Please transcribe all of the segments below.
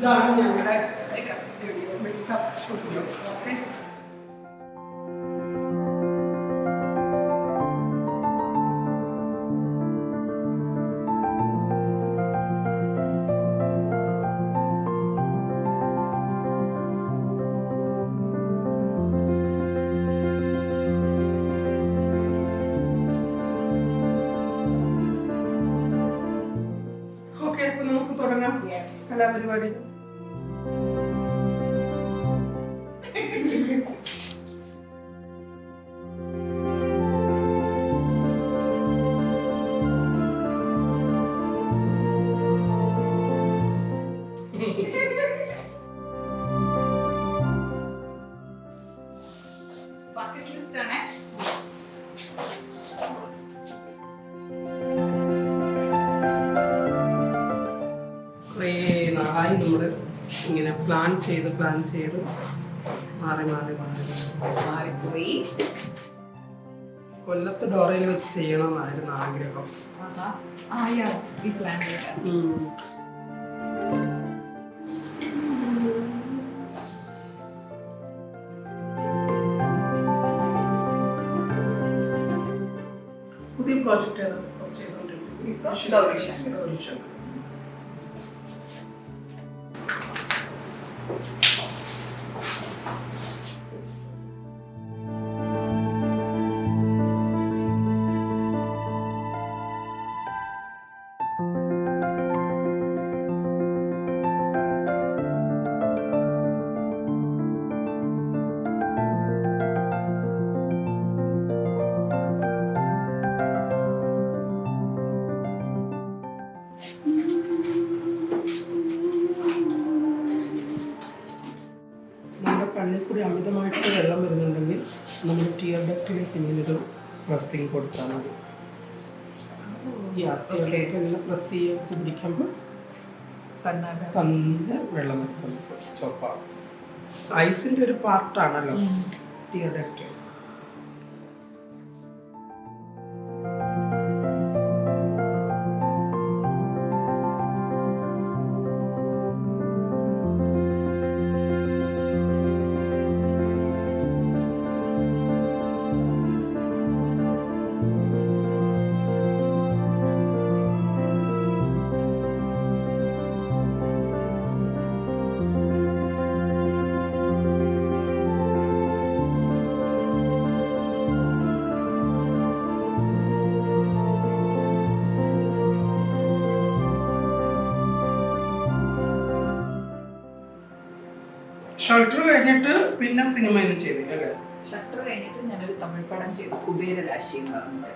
ഇതാണ് ഞങ്ങളുടെ makeup studio. Okay, okay. അപ്പൊ നമുക്ക് തുടങ്ങാം കലാപരിപാടി. കുറേ നാളായി നമ്മൾ ഇങ്ങനെ പ്ലാൻ ചെയ്ത് മാറിപ്പോയി. കൊല്ലത്ത് ഡോറയിൽ വെച്ച് ചെയ്യണമെന്നായിരുന്നു ആഗ്രഹം. പുതിയ പ്രോജക്റ്റ് ഏതാ ചെയ്തോണ്ടിരിക്കുന്നത്? കണ്ണിൽ കൂടി അമിതമായിട്ട് വെള്ളം വരുന്നുണ്ടെങ്കിൽ നമ്മൾ ടിയർ ഡക്റ്റിലേക്ക് ഇങ്ങനൊരു പ്രസ്സിങ് കൊടുത്താൽ മതി. ഇങ്ങനെ പ്രസ് ചെയ്ത് പിടിക്കുമ്പോൾ തന്നെ വെള്ളം വരുന്നത് സ്റ്റോപ്പാണ്. ഐസിൻ്റെ ഒരു പാർട്ടാണല്ലോ ടിയർ ഡക്റ്റ്. ഷട്ടർ കഴിഞ്ഞിട്ട് പിന്നെ സിനിമയൊന്നും ചെയ്തില്ലേ? ഷട്ടർ കഴിഞ്ഞിട്ട് ഞാനൊരു തമിഴ് പടം ചെയ്തു, കുബേരരാശി എന്ന് പറഞ്ഞിട്ട്.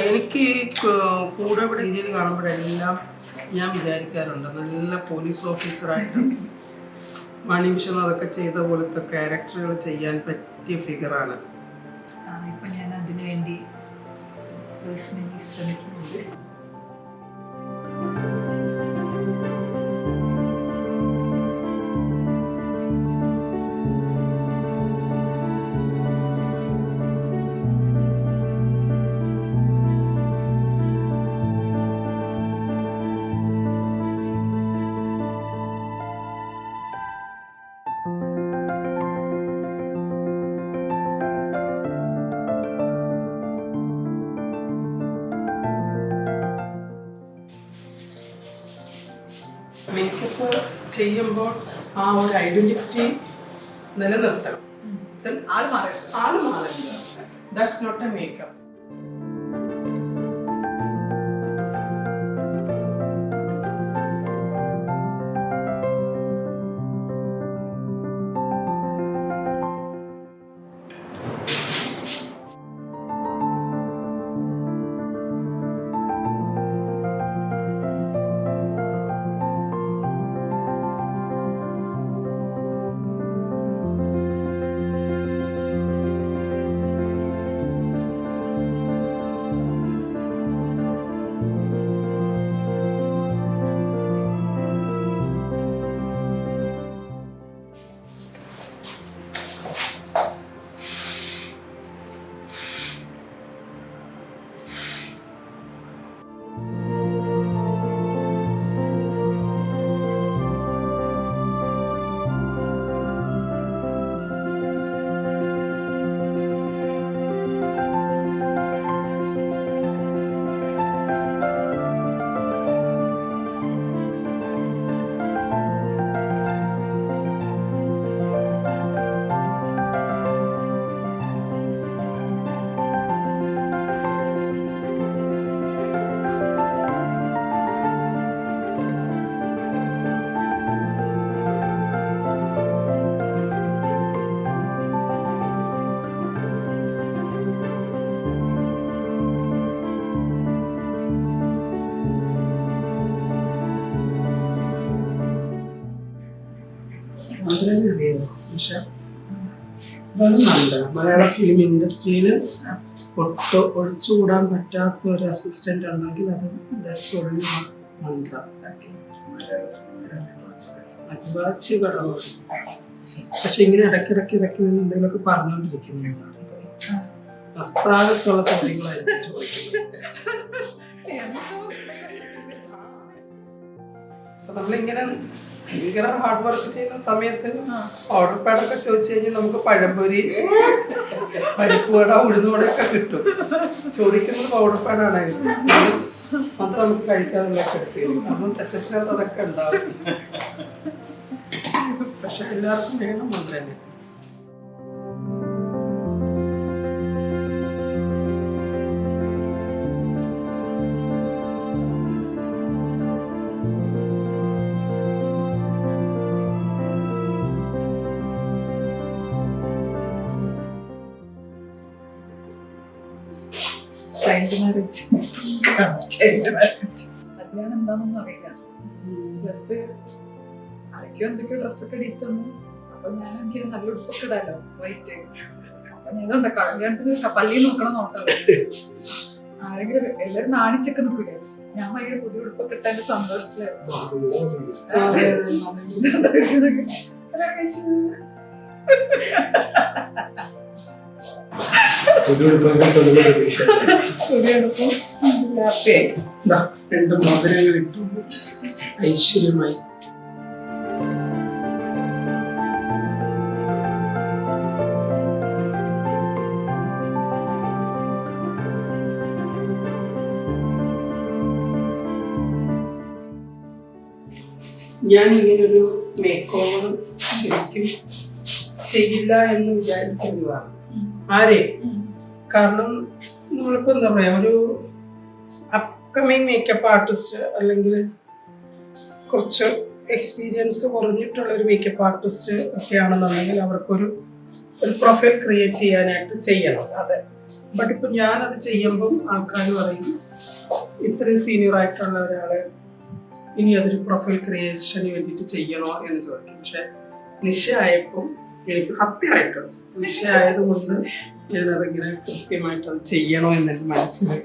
എനിക്ക് കൂടെ ഇവിടെ സീരിയൽ കാണുമ്പോഴെല്ലാം ഞാൻ വിചാരിക്കാറുണ്ട് നല്ല പോലീസ് ഓഫീസറായിട്ട് മണിവിഷൻ അതൊക്കെ ചെയ്ത പോലത്തെ ക്യാരക്ടറുകൾ ചെയ്യാൻ പറ്റിയ ഫിഗറാണ്. ഇപ്പൊ ഞാൻ അതിനു വേണ്ടി ശ്രമിക്കുന്നുണ്ട്. മേക്കപ്പ് ചെയ്യുമ്പോൾ ആ ഒരു ഐഡന്റിറ്റി നിലനിർത്തണം. ആള് മാറില്ല. That's not a makeup. അതിനെ അറിയാമോ പക്ഷെ മലയാള ഫിലിം ഇൻഡസ്ട്രിയിൽ ഒഴിച്ചുകൂടാൻ പറ്റാത്ത ഒരു അസിസ്റ്റന്റ് ഉണ്ടെങ്കിൽ അത് മന്ത്ര അഭിവാച്യ കടന്നു. പക്ഷെ ഇങ്ങനെ ഇടയ്ക്കിടയ്ക്ക് നിന്ന് എന്തെങ്കിലുമൊക്കെ പറഞ്ഞുകൊണ്ടിരിക്കുന്നു. അസ്ഥാനത്തുള്ള ചോദ്യങ്ങളായിരിക്കും ചോദിക്കുന്നത്. നമ്മളിങ്ങനെ ഭയങ്കര ഹാർഡ് വർക്ക് ചെയ്യുന്ന സമയത്ത് ഓർഡർ പാഡൊക്കെ ചോദിച്ചു കഴിഞ്ഞാൽ നമുക്ക് പഴംപൊരി, പരിപ്പുവട, ഉഴുന്നുവടയൊക്കെ കിട്ടും. ചോദിക്കുന്നത് പൗഡർ പാഡാണ്. മാത്രം നമുക്ക് കഴിക്കാനുള്ളതൊക്കെ എടുത്തിരുന്നു. നമ്മൾ ടച്ചപ്പിനകത്ത് അതൊക്കെ ഉണ്ടാവും. പക്ഷെ എല്ലാവർക്കും വേണം അത് തന്നെ. കല്യാണം എന്താണെന്നൊന്നും അറിയില്ല. ജസ്റ്റ് ആരൊക്കെയോ എന്തൊക്കെയോ ഡ്രസ്സൊക്കെ അടിച്ചു തന്നു. അപ്പൊ ഞാൻ എനിക്ക് നല്ല ഉടുപ്പൊക്കെ ഇടാലോ, വൈറ്റ്. അപ്പൊ ഞാൻ ഇതുണ്ട് കല്യാണത്തിന് പള്ളിയിൽ നോക്കണം നോക്കാം. ആരെങ്കിലും എല്ലാവരും നാണിച്ചൊക്കെ നിൽക്കില്ലേ, ഞാൻ ഭയങ്കര പുതിയ ഉടുപ്പൊക്കെ ഇട്ട എന്റെ സന്തോഷത്തിലായിരുന്നു. രണ്ട് മധുരങ്ങൾ ഇട്ടു ഐശ്വര്യമായി. ഞാൻ ഇങ്ങനൊരു മേക്ക് ഓവർ ശരിക്കും ചെയ്യില്ല എന്ന് വിചാരിച്ചിരുന്നതാണ്. ആരെ? കാരണം നമ്മളിപ്പോ എന്താ പറയാ, ഒരു അപ്കമിങ് മേക്കപ്പ് ആർട്ടിസ്റ്റ് അല്ലെങ്കിൽ കുറച്ച് എക്സ്പീരിയൻസ് കുറഞ്ഞിട്ടുള്ള ഒരു മേക്കപ്പ് ആർട്ടിസ്റ്റ് ഒക്കെ ആണെന്നുണ്ടെങ്കിൽ അവർക്കൊരു പ്രൊഫൈൽ ക്രിയേറ്റ് ചെയ്യാനായിട്ട് ചെയ്യണം. അതെ. ബട്ട് ഇപ്പൊ ഞാനത് ചെയ്യുമ്പം ആൾക്കാർ പറയും ഇത്രയും സീനിയർ ആയിട്ടുള്ള ഒരാളെ ഇനി അതൊരു പ്രൊഫൈൽ ക്രിയേഷന് വേണ്ടിയിട്ട് ചെയ്യണോ എന്ന് ചോദിക്കും. പക്ഷെ നിശ്ചയമായപ്പോൾ എനിക്ക് സത്യമായിട്ട് നിശ്ചയമായതുകൊണ്ട് ഞാനതിങ്ങനെ കൃത്യമായിട്ട് അത് ചെയ്യണോ എന്നെനിക്ക് മനസ്സിലായി.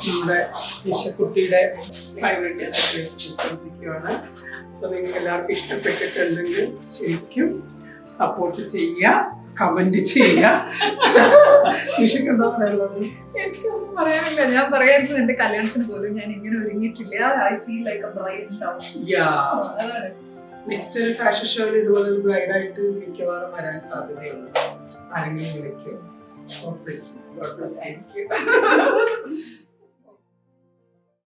നമ്മുടെ നിശക്കുട്ടിയുടെ ഫൈവലിറ്റിയാണ്. അപ്പൊ നിങ്ങൾക്ക് എല്ലാവർക്കും ഇഷ്ടപ്പെട്ടിട്ടുണ്ടെങ്കിൽ ശരിക്കും സപ്പോർട്ട് ചെയ്യുക, കമന്റ് ചെയ്യുക. നിഷയ്ക്ക് എന്താ പറയാനുള്ളത്? എനിക്കൊന്നും പറയാനില്ല. ഞാൻ പറയായിരുന്നു എന്റെ കല്യാണത്തിന് പോലും ഞാൻ ഇങ്ങനെ ഒരുങ്ങിയിട്ടില്ല. I feel like a bride now. അതാണ്. നെക്സ്റ്റ് ഒരു ഫാഷൻ ഷോയിൽ ഇതുപോലെ ഒരു ബ്രൈഡായിട്ട് മിക്കവാറും വരാൻ സാധ്യതയുണ്ട്. ആരെങ്കിലും വിളിക്കും. Thank you.